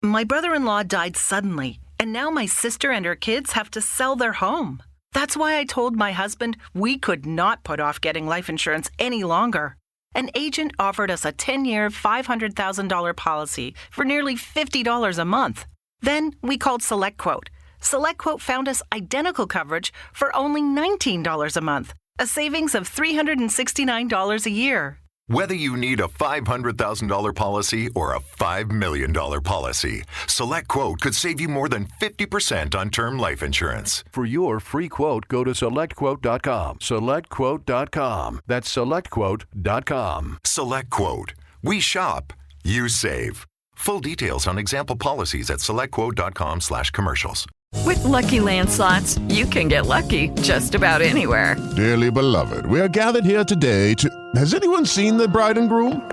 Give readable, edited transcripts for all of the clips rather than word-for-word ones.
My brother-in-law died suddenly, and now my sister and her kids have to sell their home. That's why I told my husband we could not put off getting life insurance any longer. An agent offered us a 10-year, $500,000 policy for nearly $50 a month. Then we called SelectQuote. SelectQuote found us identical coverage for only $19 a month, a savings of $369 a year. Whether you need a $500,000 policy or a $5 million policy, SelectQuote could save you more than 50% on term life insurance. For your free quote, go to SelectQuote.com. SelectQuote.com. That's SelectQuote.com. SelectQuote. We shop, you save. Full details on example policies at SelectQuote.com/commercials. With Lucky Land Slots, you can get lucky just about anywhere. Dearly beloved, we are gathered here today to... Has anyone seen the bride and groom?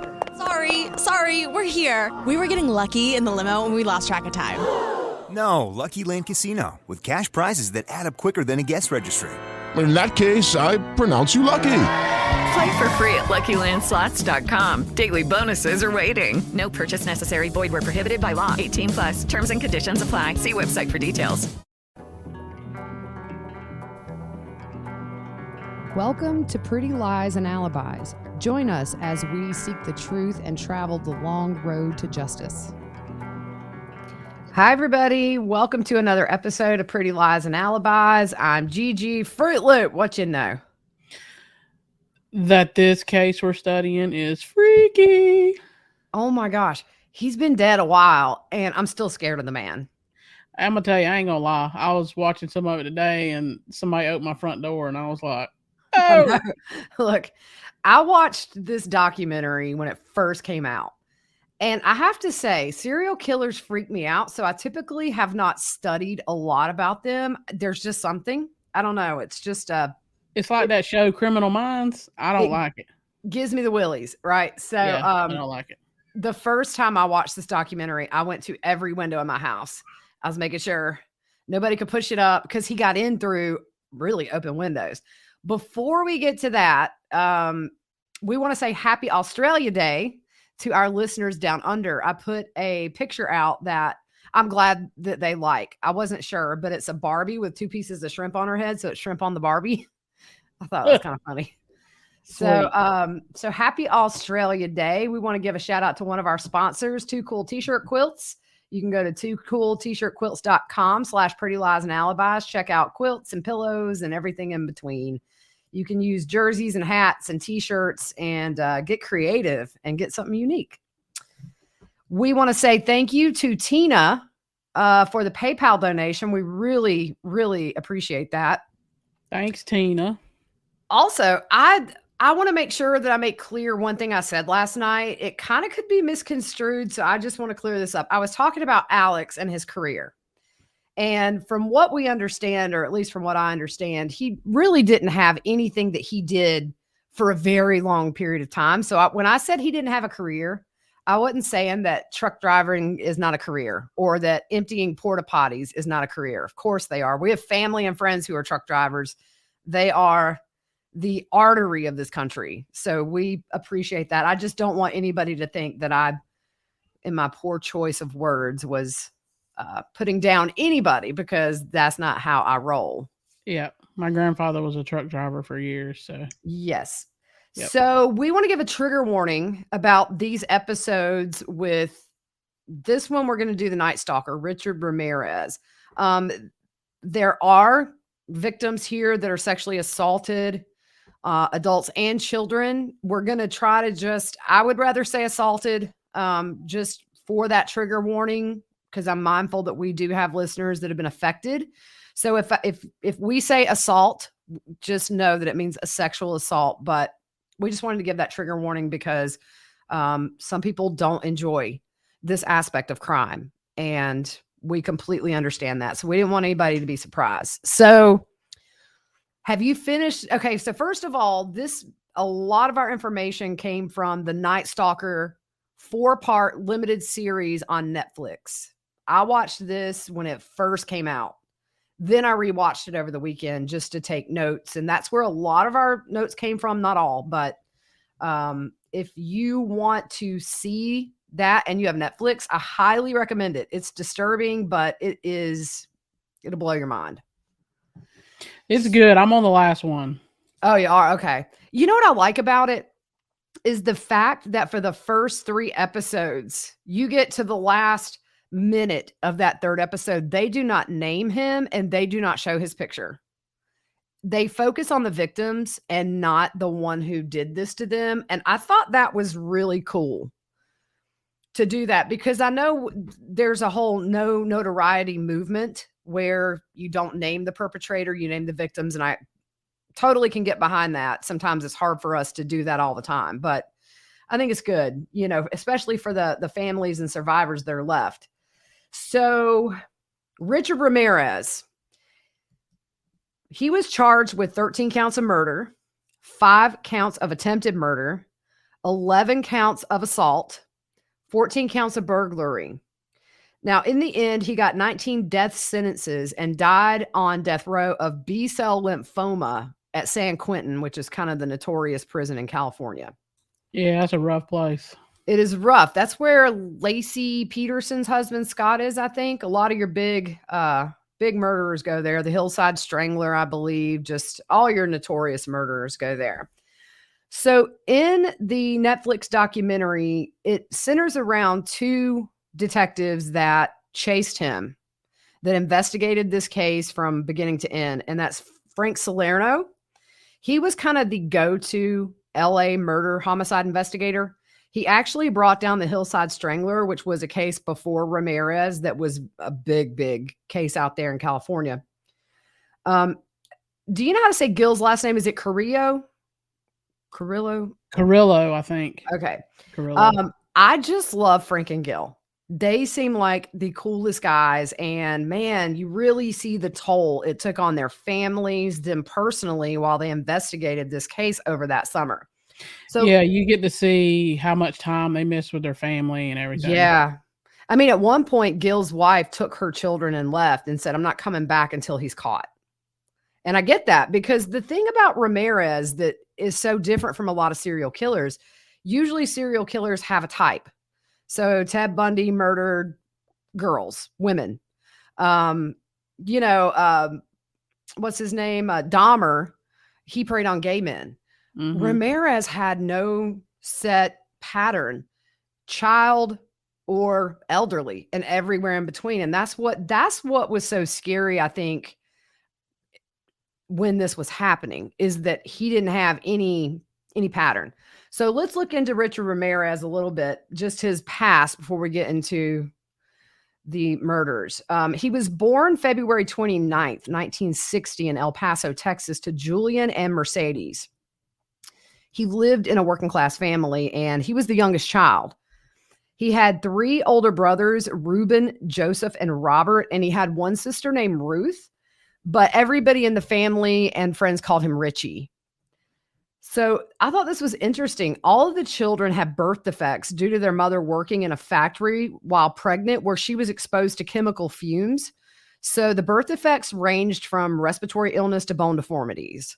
Sorry, we're here. We were getting lucky in the limo and we lost track of time. No, Lucky Land Casino, with cash prizes that add up quicker than a guest registry. In that case, I pronounce you lucky. Play for free at LuckyLandSlots.com. Daily bonuses are waiting. No purchase necessary. Void where prohibited by law. 18+. Terms and conditions apply. See website for details. Welcome to Pretty Lies and Alibis. Join us as we seek the truth and travel the long road to justice. Hi, everybody. Welcome to another episode of Pretty Lies and Alibis. I'm Gigi Fruit Loop. What you know? That this case we're studying is freaky. Oh my gosh. He's been dead a while and I'm still scared of the man. I'm gonna tell you, I ain't gonna lie. I was watching some of it today and somebody opened my front door and I was like, oh. Look, I watched this documentary when it first came out. And I have to say, serial killers freak me out. So I typically have not studied a lot about them. There's just something. I don't know. It's just it's like that show Criminal Minds. I don't like it. Gives me the willies, right? So yeah, I don't like it. The first time I watched this documentary, I went to every window in my house. I was making sure nobody could push it up because he got in through really open windows. Before we get to that, we want to say Happy Australia Day to our listeners down under. I put a picture out that I'm glad that they like. I wasn't sure, but it's a Barbie with 2 pieces of shrimp on her head. So it's shrimp on the Barbie. I thought it was kind of funny. So happy Australia Day. We want to give a shout out to one of our sponsors, Too Cool T-Shirt Quilts. You can go to toocooltshirtquilts.com/pretty lies and alibis. Check out quilts and pillows and everything in between. You can use jerseys and hats and T-shirts and get creative and get something unique. We want to say thank you to Tina for the PayPal donation. We really, really appreciate that. Thanks, Tina. Also, I want to make sure that I make clear one thing I said last night. It kind of could be misconstrued, so I just want to clear this up. I was talking about Alex and his career. And from what we understand, or at least from what I understand, he really didn't have anything that he did for a very long period of time. So when I said he didn't have a career, I wasn't saying that truck driving is not a career or that emptying porta potties is not a career. Of course they are. We have family and friends who are truck drivers. They are the artery of this country. So we appreciate that. I just don't want anybody to think that I, in my poor choice of words, was putting down anybody, because that's not how I roll. Yeah. My grandfather was a truck driver for years. So yes. Yep. So we want to give a trigger warning about these episodes. With this one, we're going to do the Night Stalker, Richard Ramirez. There are victims here that are sexually assaulted, adults and children. We're going to try to I would rather say assaulted, just for that trigger warning, because I'm mindful that we do have listeners that have been affected. So if we say assault, just know that it means a sexual assault. But we just wanted to give that trigger warning because some people don't enjoy this aspect of crime, and we completely understand that. So we didn't want anybody to be surprised. So have you finished? Okay. So first of all, a lot of our information came from the Night Stalker 4-part limited series on Netflix. I watched this when it first came out. Then I rewatched it over the weekend just to take notes. And that's where a lot of our notes came from. Not all, but if you want to see that and you have Netflix, I highly recommend it. It's disturbing, but it'll blow your mind. It's good. I'm on the last one. Oh, you are? Okay. You know what I like about it is the fact that for the first 3 episodes, you get to the last minute of that 3rd episode, they do not name him and they do not show his picture. They focus on the victims and not the one who did this to them. And I thought that was really cool to do that, because I know there's a whole no notoriety movement where you don't name the perpetrator, you name the victims. And I totally can get behind that. Sometimes it's hard for us to do that all the time, but I think it's good, especially for the families and survivors that are left. So Richard Ramirez, he was charged with 13 counts of murder, 5 counts of attempted murder, 11 counts of assault, 14 counts of burglary. Now, in the end, he got 19 death sentences and died on death row of B-cell lymphoma at San Quentin, which is kind of the notorious prison in California. Yeah, that's a rough place. It is rough. That's where Lacey Peterson's husband, Scott, is, I think. A lot of your big murderers go there. The Hillside Strangler, I believe. Just all your notorious murderers go there. So in the Netflix documentary, it centers around 2 detectives that chased him, that investigated this case from beginning to end. And that's Frank Salerno. He was kind of the go-to LA murder homicide investigator. He actually brought down the Hillside Strangler, which was a case before Ramirez that was a big, big case out there in California. Do you know how to say Gil's last name? Is it Carrillo? Carrillo, I think. Okay. Carrillo. I just love Frank and Gil. They seem like the coolest guys, and man, you really see the toll it took on their families, them personally, while they investigated this case over that summer. So yeah, you get to see how much time they missed with their family and everything. Yeah. I mean, at one point, Gil's wife took her children and left and said, I'm not coming back until he's caught. And I get that, because the thing about Ramirez that is so different from a lot of serial killers, usually serial killers have a type. So Ted Bundy murdered girls, women. What's his name? Dahmer, he preyed on gay men. Mm-hmm. Ramirez had no set pattern, child or elderly, and everywhere in between. And that's what was so scary, I think, when this was happening, is that he didn't have any pattern. So let's look into Richard Ramirez a little bit, just his past, before we get into the murders. He was born February 29th, 1960 in El Paso, Texas, to Julian and Mercedes. He lived in a working class family, and he was the youngest child. He had 3 older brothers, Reuben, Joseph, and Robert, and he had 1 sister named Ruth, but everybody in the family and friends called him Richie. So I thought this was interesting. All of the children had birth defects due to their mother working in a factory while pregnant, where she was exposed to chemical fumes. So the birth defects ranged from respiratory illness to bone deformities.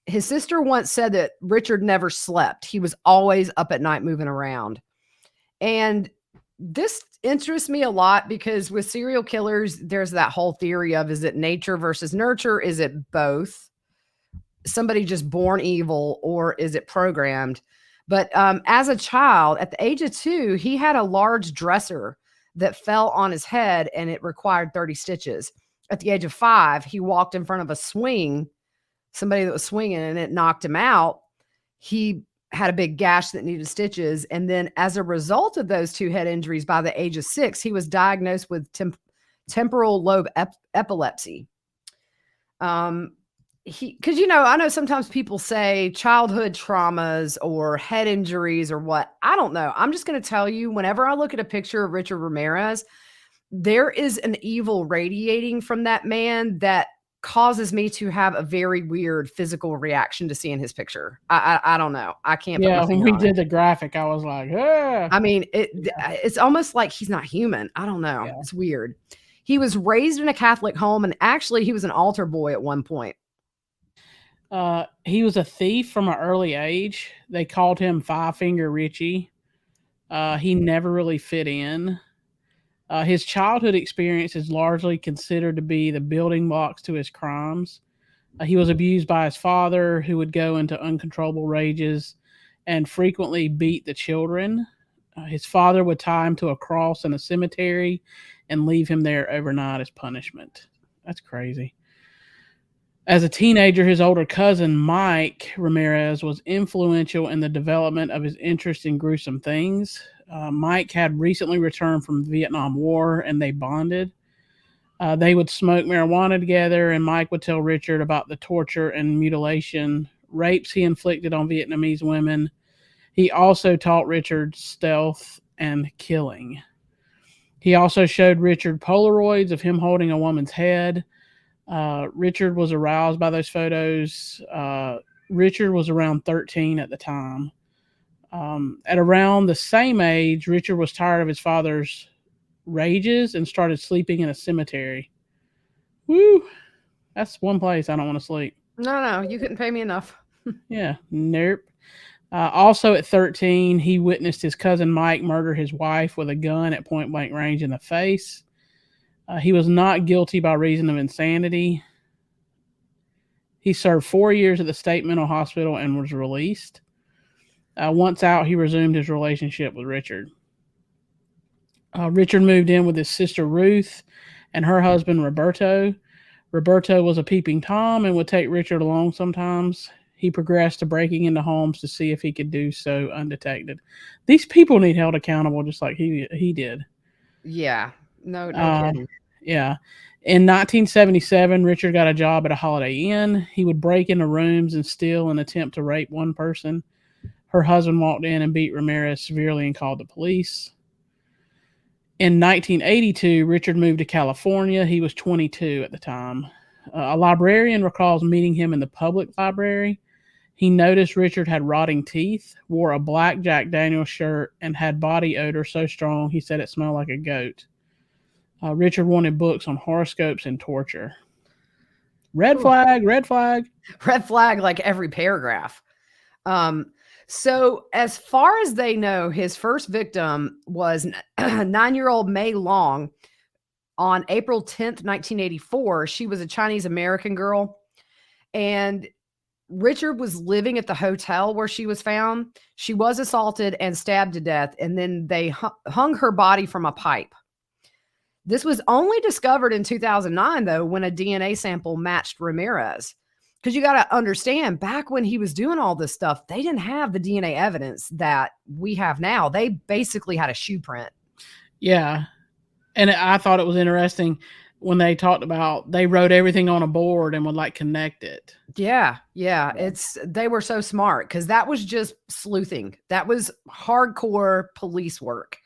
His sister once said that Richard never slept. He was always up at night moving around. And this interests me a lot, because with serial killers, there's that whole theory of, is it nature versus nurture? Is it both? Somebody just born evil, or is it programmed? But as a child, at the age of 2, he had a large dresser that fell on his head, and it required 30 stitches. At the age of 5, he walked in front of a swing, somebody that was swinging, and it knocked him out. He had a big gash that needed stitches. And then as a result of those 2 head injuries, by the age of 6, he was diagnosed with temporal lobe epilepsy. Because, I know sometimes people say childhood traumas or head injuries or what. I don't know. I'm just going to tell you, whenever I look at a picture of Richard Ramirez, there is an evil radiating from that man that causes me to have a very weird physical reaction to seeing his picture. I don't know. I can't. Yeah, when we did the graphic, I was like, ah. I mean, it's almost like he's not human. I don't know. Yeah. It's weird. He was raised in a Catholic home, and actually he was an altar boy at one point. He was a thief from an early age. They called him Five Finger Richie. He never really fit in. His childhood experience is largely considered to be the building blocks to his crimes. He was abused by his father, who would go into uncontrollable rages and frequently beat the children. His father would tie him to a cross in a cemetery and leave him there overnight as punishment. That's crazy. As a teenager, his older cousin, Mike Ramirez, was influential in the development of his interest in gruesome things. Mike had recently returned from the Vietnam War, and they bonded. They would smoke marijuana together, and Mike would tell Richard about the torture and mutilation, rapes he inflicted on Vietnamese women. He also taught Richard stealth and killing. He also showed Richard Polaroids of him holding a woman's head. Richard was aroused by those photos. Richard was around 13 at the time. At around the same age, Richard was tired of his father's rages and started sleeping in a cemetery. Woo! That's one place I don't want to sleep. No, you couldn't pay me enough. Yeah, nope. Also at 13, he witnessed his cousin Mike murder his wife with a gun at point blank range in the face. He was not guilty by reason of insanity. He served 4 years at the state mental hospital and was released. Once out, he resumed his relationship with Richard. Richard moved in with his sister Ruth and her husband Roberto. Roberto was a peeping Tom and would take Richard along sometimes. He progressed to breaking into homes to see if he could do so undetected. These people need held accountable just like he did. Yeah. No kidding. Yeah. In 1977, Richard got a job at a Holiday Inn. He would break into rooms and steal and attempt to rape one person. Her husband walked in and beat Ramirez severely and called the police. In 1982, Richard moved to California. He was 22 at the time. A librarian recalls meeting him in the public library. He noticed Richard had rotting teeth, wore a black Jack Daniels shirt, and had body odor so strong he said it smelled like a goat. Richard wanted books on horoscopes and torture. Red flag, red flag. Red flag, like every paragraph. So as far as they know, his first victim was 9-year-old May Long. On April 10th, 1984, she was a Chinese American girl, and Richard was living at the hotel where she was found. She was assaulted and stabbed to death, and then they hung her body from a pipe. This was only discovered in 2009, though, when a DNA sample matched Ramirez. Because you got to understand, back when he was doing all this stuff, they didn't have the DNA evidence that we have now. They basically had a shoe print. Yeah. And I thought it was interesting when they talked about, they wrote everything on a board and would like connect it. Yeah. They were so smart because that was just sleuthing. That was hardcore police work.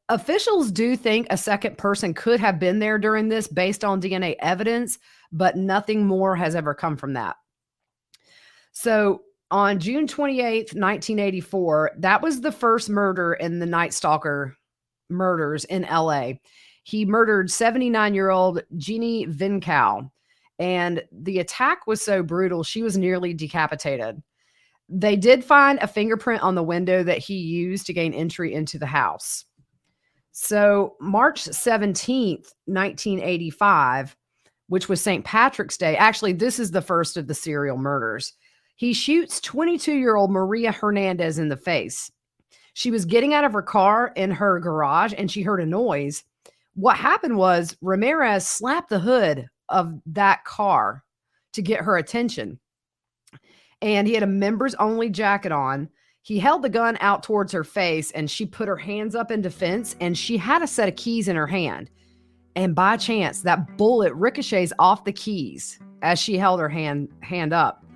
Officials do think a second person could have been there during this based on DNA evidence, but nothing more has ever come from that. So on June 28th, 1984, that was the first murder in the Night Stalker murders in LA. He murdered 79-year-old Jeannie Vincow, and the attack was so brutal, she was nearly decapitated. They did find a fingerprint on the window that he used to gain entry into the house. So March 17th, 1985, which was St. Patrick's Day. Actually, this is the first of the serial murders. He shoots 22-year-old Maria Hernandez in the face. She was getting out of her car in her garage and she heard a noise. What happened was Ramirez slapped the hood of that car to get her attention. And he had a members only jacket on. He held the gun out towards her face and she put her hands up in defense, and she had a set of keys in her hand. And by chance, that bullet ricochets off the keys as she held her hand up.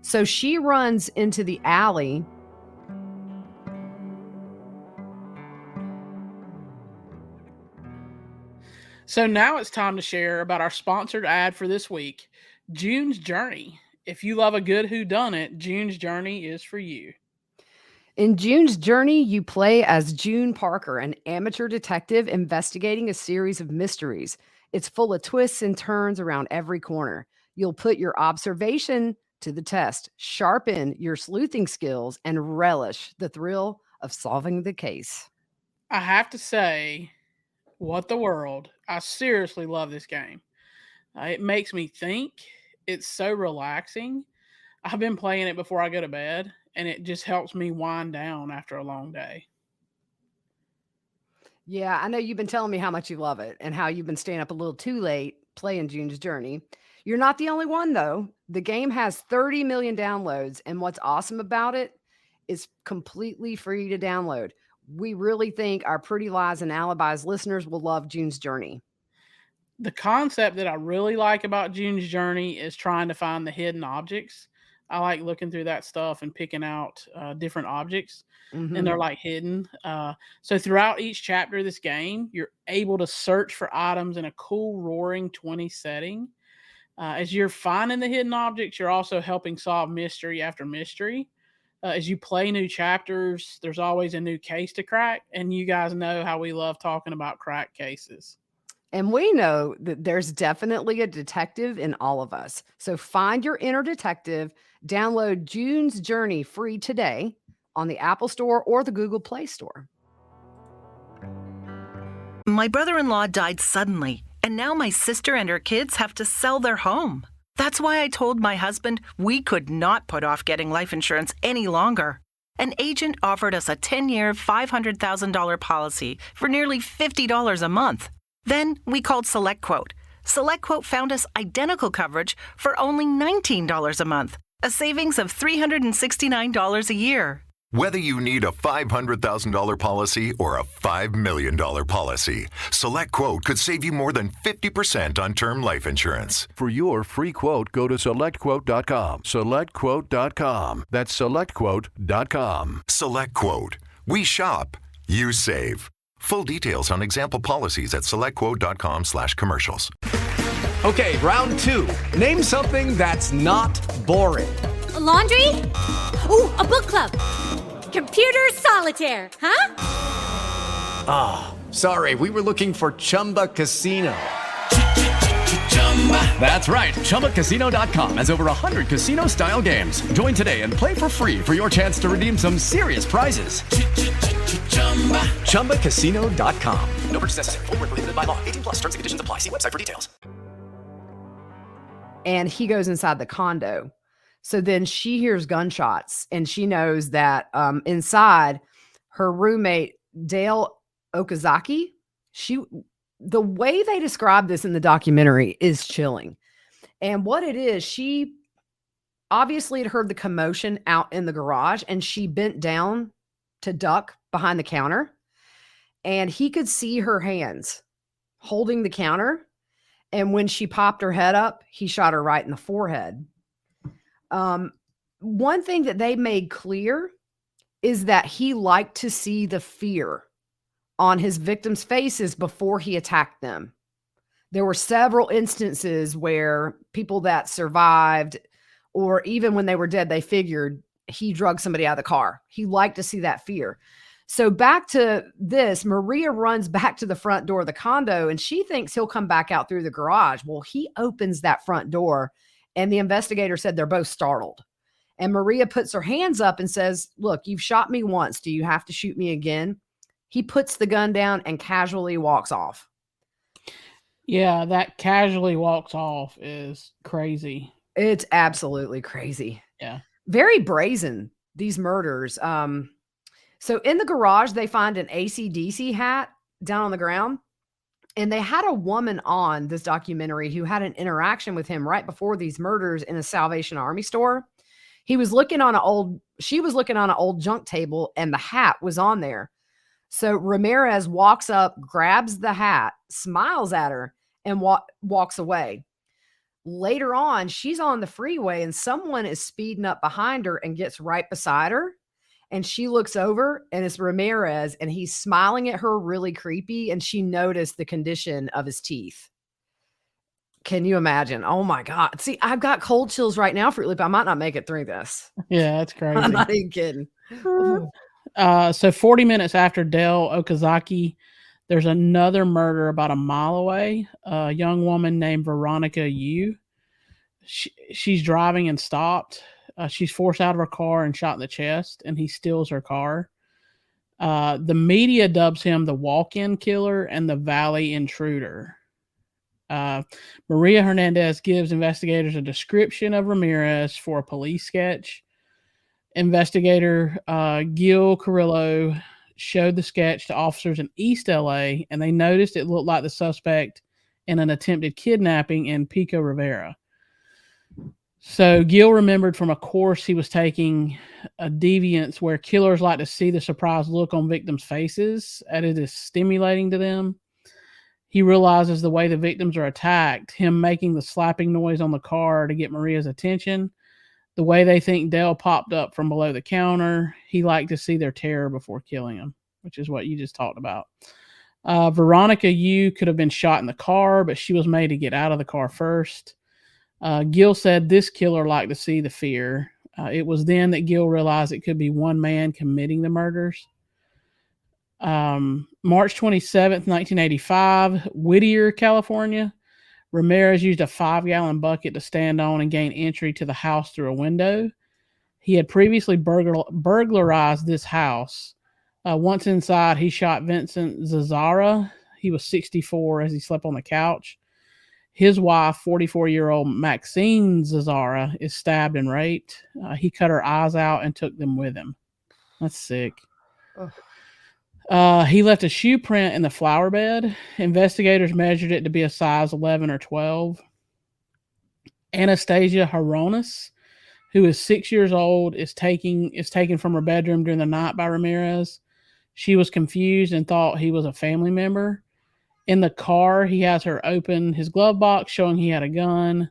So she runs into the alley. So now it's time to share about our sponsored ad for this week, June's Journey. If you love a good whodunit, June's Journey is for you. In June's Journey, you play as June Parker, an amateur detective investigating a series of mysteries. It's full of twists and turns around every corner. You'll put your observation to the test, sharpen your sleuthing skills, and relish the thrill of solving the case. I have to say, what the world? I seriously love this game. It makes me think. It's so relaxing. I've been playing it before I go to bed, and it just helps me wind down after a long day. Yeah, I know you've been telling me how much you love it and how you've been staying up a little too late playing June's Journey. You're not the only one, though. The game has 30 million downloads, and what's awesome about it is completely free to download. We really think our Pretty Lies and Alibis listeners will love June's Journey. The concept that I really like about June's Journey is trying to find the hidden objects. I like looking through that stuff and picking out different objects, and they're like hidden. So throughout each chapter of this game, you're able to search for items in a cool roaring 20 setting. As you're finding the hidden objects, you're also helping solve mystery after mystery. As you play new chapters, there's always a new case to crack, and you guys know how we love talking about crack cases. And we know that there's definitely a detective in all of us. So find your inner detective. Download June's Journey free today on the Apple Store or the Google Play Store. My brother-in-law died suddenly, and now my sister and her kids have to sell their home. That's why I told my husband we could not put off getting life insurance any longer. An agent offered us a 10-year, $500,000 policy for nearly $50 a month. Then we called SelectQuote. SelectQuote found us identical coverage for only $19 a month, a savings of $369 a year. Whether you need a $500,000 policy or a $5 million policy, SelectQuote could save you more than 50% on term life insurance. For your free quote, go to SelectQuote.com. SelectQuote.com. That's SelectQuote.com. SelectQuote. We shop, you save. Full details on example policies at SelectQuote.com/commercials. Okay, round two. Name something that's not boring. A laundry? Ooh, a book club. Computer solitaire, huh? Ah, sorry, we were looking for Chumba Casino. That's right, ChumbaCasino.com has over 100 casino-style games. Join today and play for free for your chance to redeem some serious prizes. ChumbaCasino.com. No purchase necessary. Void where prohibited by law. 18+ terms and conditions apply. See website for details. And he goes inside the condo. So then she hears gunshots, and she knows that inside her roommate, Dale Okazaki, the way they describe this in the documentary is chilling. And what it is, she obviously had heard the commotion out in the garage, and she bent down to duck behind the counter, and he could see her hands holding the counter. And when she popped her head up, he shot her right in the forehead. One thing that they made clear is that he liked to see the fear on his victims' faces before he attacked them. There were several instances where people that survived, or even when they were dead, they figured he drugged somebody out of the car. He liked to see that fear. So back to this, Maria runs back to the front door of the condo, and she thinks he'll come back out through the garage. Well, he opens that front door, and the investigator said they're both startled. And Maria puts her hands up and says, "Look, you've shot me once. Do you have to shoot me again?" He puts the gun down and casually walks off. Yeah, that casually walks off is crazy. It's absolutely crazy. Yeah. Very brazen, these murders. So in the garage, they find an AC/DC hat down on the ground. And they had a woman on this documentary who had an interaction with him right before these murders in a Salvation Army store. She was looking on an old junk table, and the hat was on there. So Ramirez walks up, grabs the hat, smiles at her, and walks away. Later on, she's on the freeway, and someone is speeding up behind her and gets right beside her. And she looks over, and it's Ramirez, and he's smiling at her really creepy, and she noticed the condition of his teeth. Can you imagine? Oh, my God. See, I've got cold chills right now, Fruit Loop. I might not make it through this. Yeah, that's crazy. I'm not even kidding. So 40 minutes after Dale Okazaki, there's another murder about a mile away. A young woman named Veronica Yu. She's driving and stopped. She's forced out of her car and shot in the chest, and he steals her car. The media dubs him the walk-in killer and the valley intruder. Maria Hernandez gives investigators a description of Ramirez for a police sketch. Investigator Gil Carrillo showed the sketch to officers in East LA, and they noticed it looked like the suspect in an attempted kidnapping in Pico Rivera. So Gil remembered from a course he was taking, a deviance, where killers like to see the surprised look on victims' faces, as it is stimulating to them. He realizes the way the victims are attacked, him making the slapping noise on the car to get Maria's attention, the way they think Dell popped up from below the counter. He liked to see their terror before killing him, which is what you just talked about. Veronica Yu could have been shot in the car, but she was made to get out of the car first. Gil said this killer liked to see the fear. It was then that Gil realized it could be one man committing the murders. March 27th, 1985, Whittier, California. Ramirez used a 5-gallon bucket to stand on and gain entry to the house through a window. He had previously burglarized this house. Once inside, he shot Vincent Zazzara. He was 64 as he slept on the couch. His wife, 44-year-old Maxine Zazzara, is stabbed and raped. He cut her eyes out and took them with him. That's sick. He left a shoe print in the flower bed. Investigators measured it to be a size 11 or 12. Anastasia Haronis, who is 6 years old, is taken from her bedroom during the night by Ramirez. She was confused and thought he was a family member. In the car, he has her open his glove box, showing he had a gun.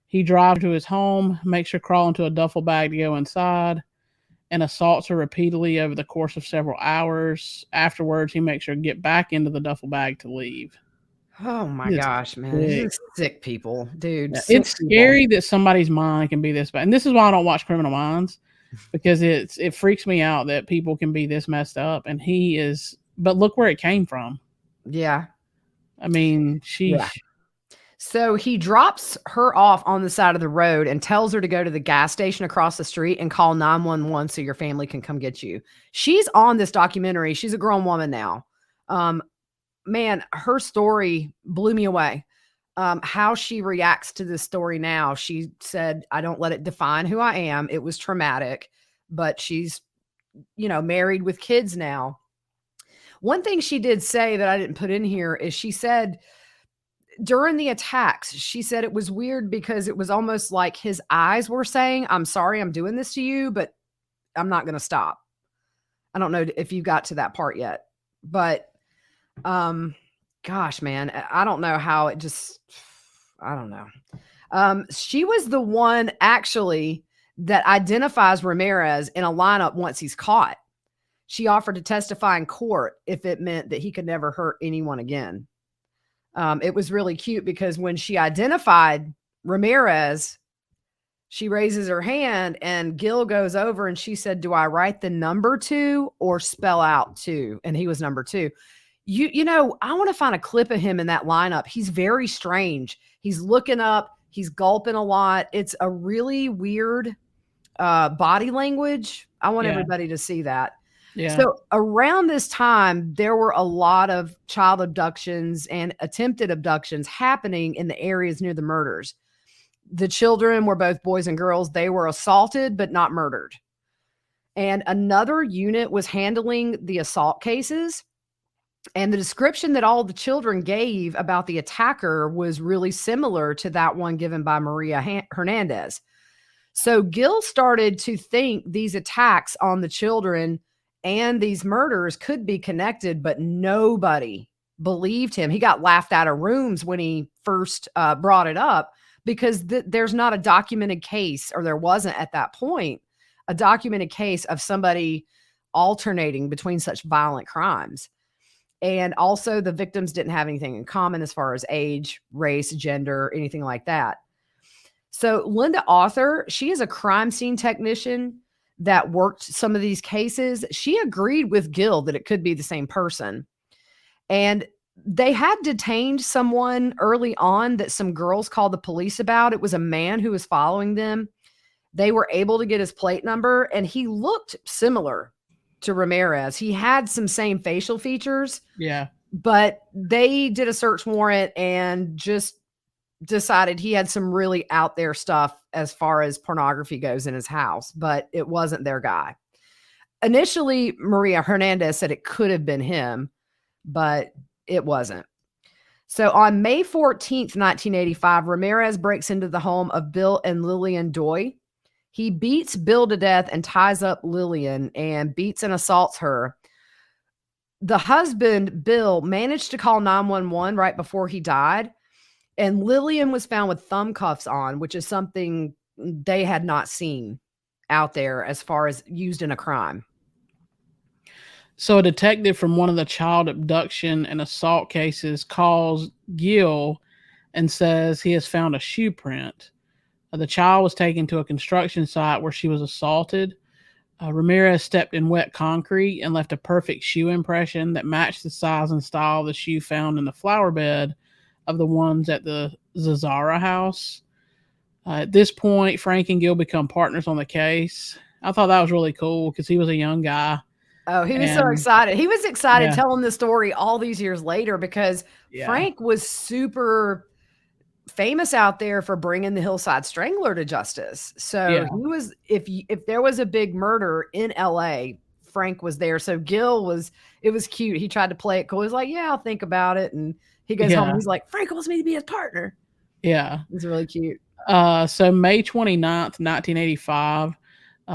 He drives to his home, makes her crawl into a duffel bag to go inside, and assaults her repeatedly over the course of several hours. Afterwards, he makes her get back into the duffel bag to leave. Oh my gosh, man. These are sick people, dude. Yeah, it's scary that somebody's mind can be this bad. And this is why I don't watch Criminal Minds, because it freaks me out that people can be this messed up. And he is, but look where it came from. Yeah. I mean, So he drops her off on the side of the road and tells her to go to the gas station across the street and call 911 so your family can come get you. She's on this documentary. She's a grown woman now. Man, her story blew me away. How she reacts to this story now. She said, I don't let it define who I am. It was traumatic, but she's, married with kids now. One thing she did say that I didn't put in here is she said during the attacks, she said it was weird because it was almost like his eyes were saying, I'm sorry I'm doing this to you, but I'm not going to stop. I don't know if you got to that part yet, but gosh, man, I don't know how it just, I don't know. She was the one actually that identifies Ramirez in a lineup once he's caught. She offered to testify in court if it meant that he could never hurt anyone again. It was really cute because when she identified Ramirez, she raises her hand and Gil goes over and she said, do I write the number 2 or spell out 2? And he was number 2. I want to find a clip of him in that lineup. He's very strange. He's looking up. He's gulping a lot. It's a really weird body language. I want everybody to see that. Yeah. So around this time, there were a lot of child abductions and attempted abductions happening in the areas near the murders. The children were both boys and girls. They were assaulted, but not murdered. And another unit was handling the assault cases. And the description that all the children gave about the attacker was really similar to that one given by Maria Hernandez. So Gil started to think these attacks on the children and these murders could be connected, but nobody believed him. He got laughed out of rooms when he first brought it up because there's not a documented case, or there wasn't at that point, a documented case of somebody alternating between such violent crimes. And also the victims didn't have anything in common as far as age, race, gender, anything like that. So Linda Arthur, she is a crime scene technician that worked some of these cases. She agreed with Gil that it could be the same person. And they had detained someone early on that some girls called the police about. It was a man who was following them. They were able to get his plate number, and he looked similar to Ramirez. He had some same facial features. Yeah. But they did a search warrant and just decided he had some really out there stuff as far as pornography goes in his house, but it wasn't their guy. Initially, Maria Hernandez said it could have been him, but it wasn't. So on May 14th, 1985, Ramirez breaks into the home of Bill and Lillian Doy. He beats Bill to death and ties up Lillian and beats and assaults her. The husband, Bill, managed to call 911 right before he died. And Lillian was found with thumb cuffs on, which is something they had not seen out there as far as used in a crime. So a detective from one of the child abduction and assault cases calls Gil and says he has found a shoe print. The child was taken to a construction site where she was assaulted. Ramirez stepped in wet concrete and left a perfect shoe impression that matched the size and style of the shoe found in the flower bed of the ones at the Zazara house. At this point, Frank and Gil become partners on the case. I thought that was really cool because he was a young guy. Oh, he was so excited. He was excited Yeah. telling the story all these years later because Frank was super famous out there for bringing the Hillside Strangler to justice. So he was, if there was a big murder in LA, Frank was there. So Gil was, it was cute. He tried to play it cool. He was like, yeah, I'll think about it. And he goes home. He's like, Frank wants me to be his partner. Yeah. It's really cute. So May 29th, 1985,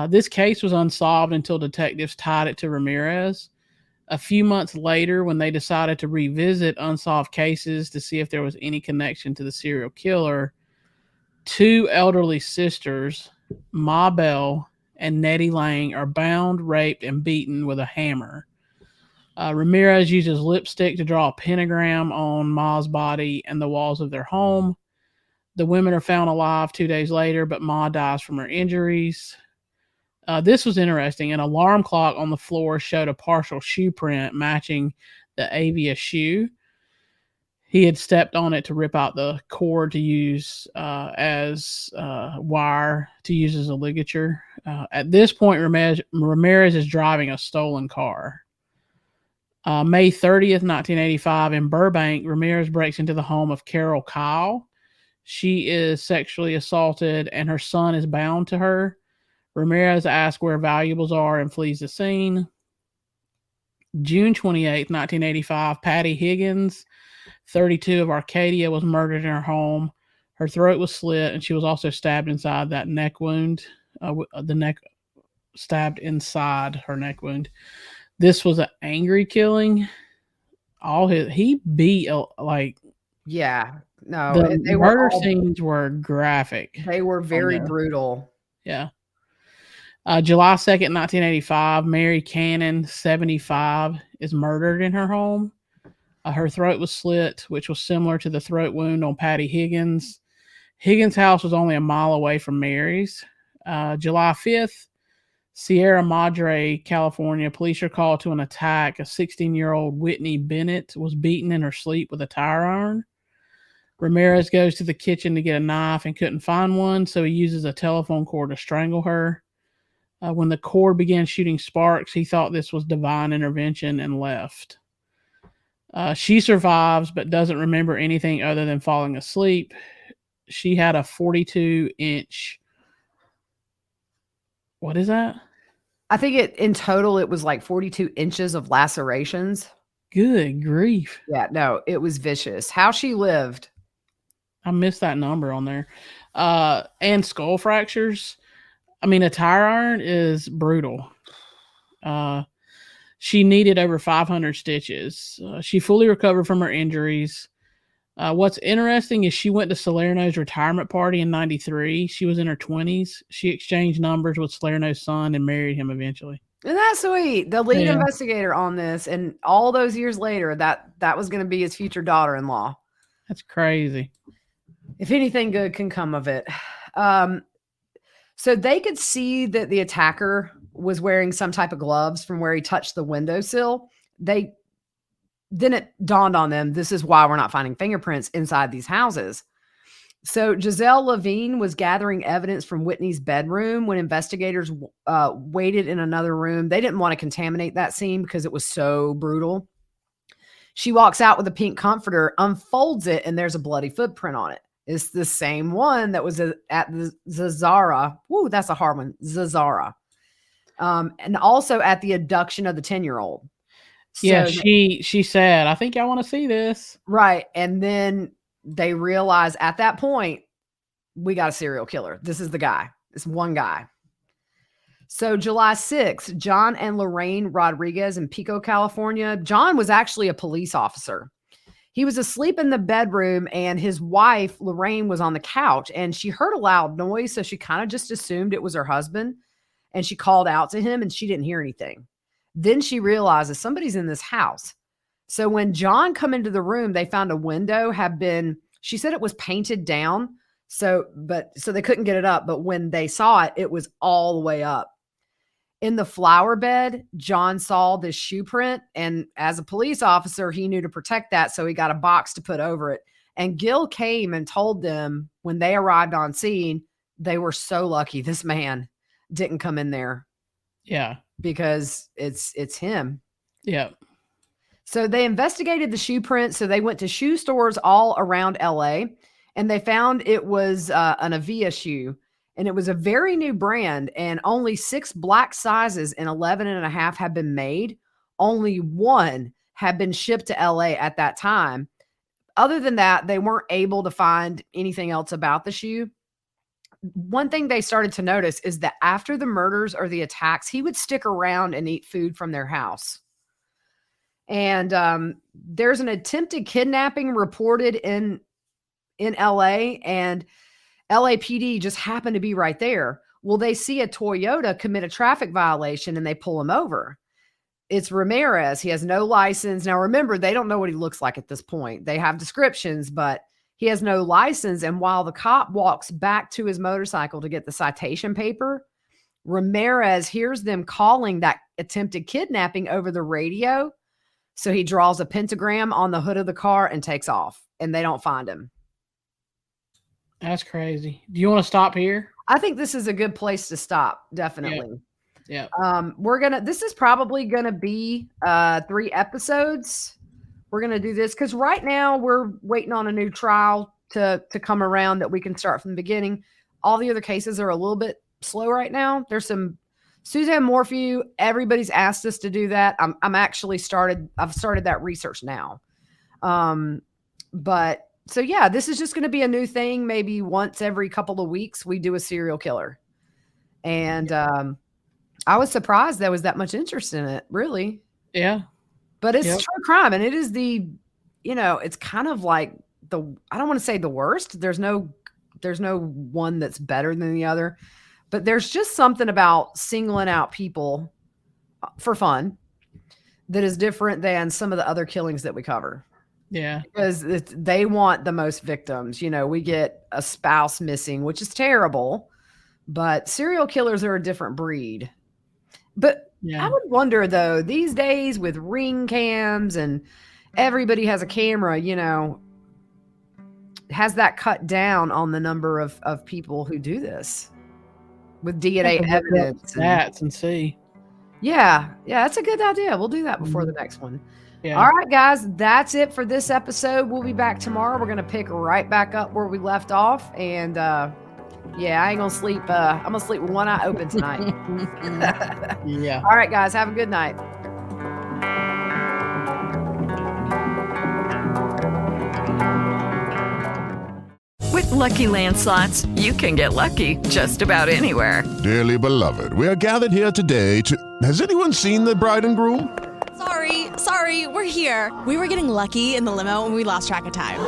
this case was unsolved until detectives tied it to Ramirez. A few months later, when they decided to revisit unsolved cases to see if there was any connection to the serial killer, two elderly sisters, Ma Bell and Nettie Lang, are bound, raped, and beaten with a hammer. Ramirez uses lipstick to draw a pentagram on Ma's body and the walls of their home. The women are found alive 2 days later, but Ma dies from her injuries. This was interesting. An alarm clock on the floor showed a partial shoe print matching the Avia shoe. He had stepped on it to rip out the cord to use as wire to use as a ligature. At this point, Ramirez is driving a stolen car. May 30th, 1985, in Burbank, Ramirez breaks into the home of Carol Kyle. She is sexually assaulted and her son is bound to her. Ramirez asks where valuables are and flees the scene. June 28th, 1985, Patty Higgins, 32, of Arcadia, was murdered in her home. Her throat was slit and she was also stabbed inside that neck wound. The neck stabbed inside her neck wound. This was an angry killing. He beat the murder scenes were graphic. They were very brutal. Yeah. July 2nd, 1985, Mary Cannon, 75, is murdered in her home. Her throat was slit, which was similar to the throat wound on Patty Higgins. Higgins' house was only a mile away from Mary's. July 5th, Sierra Madre, California, police are called to an attack. A 16-year-old Whitney Bennett was beaten in her sleep with a tire iron. Ramirez goes to the kitchen to get a knife and couldn't find one, so he uses a telephone cord to strangle her. When the cord began shooting sparks, he thought this was divine intervention and left. She survives but doesn't remember anything other than falling asleep. She had a 42-inch... What is that? I think in total it was like 42 inches of lacerations. Good grief. Yeah, no, it was vicious. How she lived. I missed that number on there. And skull fractures. I mean, a tire iron is brutal. She needed over 500 stitches. She fully recovered from her injuries. What's interesting is she went to Salerno's retirement party in 93. She was in her 20s. She exchanged numbers with Salerno's son and married him eventually. And that's sweet. The lead investigator on this, and all those years later, that was going to be his future daughter-in-law. That's crazy. If anything good can come of it. So they could see that the attacker was wearing some type of gloves from where he touched the windowsill. Then it dawned on them, this is why we're not finding fingerprints inside these houses. So Giselle Levine was gathering evidence from Whitney's bedroom when investigators waited in another room. They didn't want to contaminate that scene because it was so brutal. She walks out with a pink comforter, unfolds it, and there's a bloody footprint on it. It's the same one that was at the Zazara. Woo, that's a hard one. Zazara. And also at the abduction of the 10-year-old. So yeah, she said, I think I want to see this. Right. And then they realize at that point, we got a serial killer. This is the guy. This one guy. So July 6th, John and Lorraine Rodriguez in Pico, California. John was actually a police officer. He was asleep in the bedroom and his wife, Lorraine, was on the couch and she heard a loud noise. So she kind of just assumed it was her husband and she called out to him and she didn't hear anything. Then she realizes somebody's in this house. So when John come into the room, they found a window she said it was painted down. So they couldn't get it up. But when they saw it, it was all the way up. In the flower bed, John saw this shoe print. And as a police officer, he knew to protect that. So he got a box to put over it. And Gil came and told them when they arrived on scene, they were so lucky this man didn't come in there. Yeah. Because it's him. Yeah. So they investigated the shoe print. So they went to shoe stores all around LA and they found it was an Avia shoe and it was a very new brand and only 6 black sizes in 11.5 had been made. Only 1 had been shipped to LA at that time. Other than that, they weren't able to find anything else about the shoe. One thing they started to notice is that after the murders or the attacks, he would stick around and eat food from their house. And there's an attempted kidnapping reported in LA and LAPD just happened to be right there. Well, they see a Toyota commit a traffic violation and they pull him over. It's Ramirez. He has no license. Now, remember, they don't know what he looks like at this point. They have descriptions, but he has no license. And while the cop walks back to his motorcycle to get the citation paper, Ramirez hears them calling that attempted kidnapping over the radio. So he draws a pentagram on the hood of the car and takes off, and they don't find him. That's crazy. Do you want to stop here? I think this is a good place to stop. Definitely. Yeah. This is probably going to be 3 episodes. We're going to do this because right now we're waiting on a new trial to come around that we can start from the beginning. All the other cases are a little bit slow right now. There's some Suzanne Morphew. Everybody's asked us to do that. I've started that research now. But so yeah, this is just going to be a new thing. Maybe once every couple of weeks we do a serial killer. And I was surprised there was that much interest in it, really. Yeah. But it's true crime, and it is it's kind of like I don't want to say the worst. There's no one that's better than the other, but there's just something about singling out people for fun that is different than some of the other killings that we cover. Yeah. Because they want the most victims. We get a spouse missing, which is terrible, but serial killers are a different breed. But I would wonder, though, these days with Ring cams and everybody has a camera, has that cut down on the number of people who do this with DNA evidence? And see. Yeah, that's a good idea. We'll do that before the next one. Yeah. All right, guys, that's it for this episode. We'll be back tomorrow. We're going to pick right back up where we left off. And I ain't going to sleep. I'm going to sleep with one eye open tonight. Yeah. All right, guys, have a good night. With Lucky Land Slots, you can get lucky just about anywhere. Dearly beloved, we are gathered here today to... Has anyone seen the bride and groom? Sorry, we're here. We were getting lucky in the limo and we lost track of time.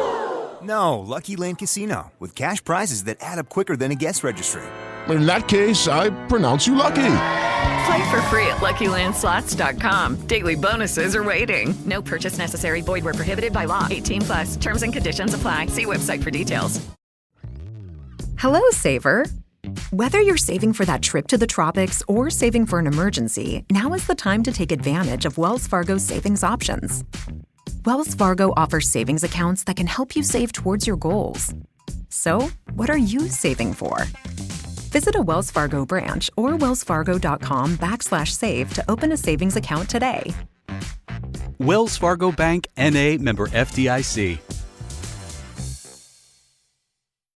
No, Lucky Land Casino, with cash prizes that add up quicker than a guest registry. In that case, I pronounce you lucky. Play for free at LuckyLandSlots.com. Daily bonuses are waiting. No purchase necessary. Void where prohibited by law. 18+. Terms and conditions apply. See website for details. Hello, Saver. Whether you're saving for that trip to the tropics or saving for an emergency, now is the time to take advantage of Wells Fargo's savings options. Wells Fargo offers savings accounts that can help you save towards your goals. So, what are you saving for? Visit a Wells Fargo branch or wellsfargo.com/save to open a savings account today. Wells Fargo Bank, N.A., member FDIC.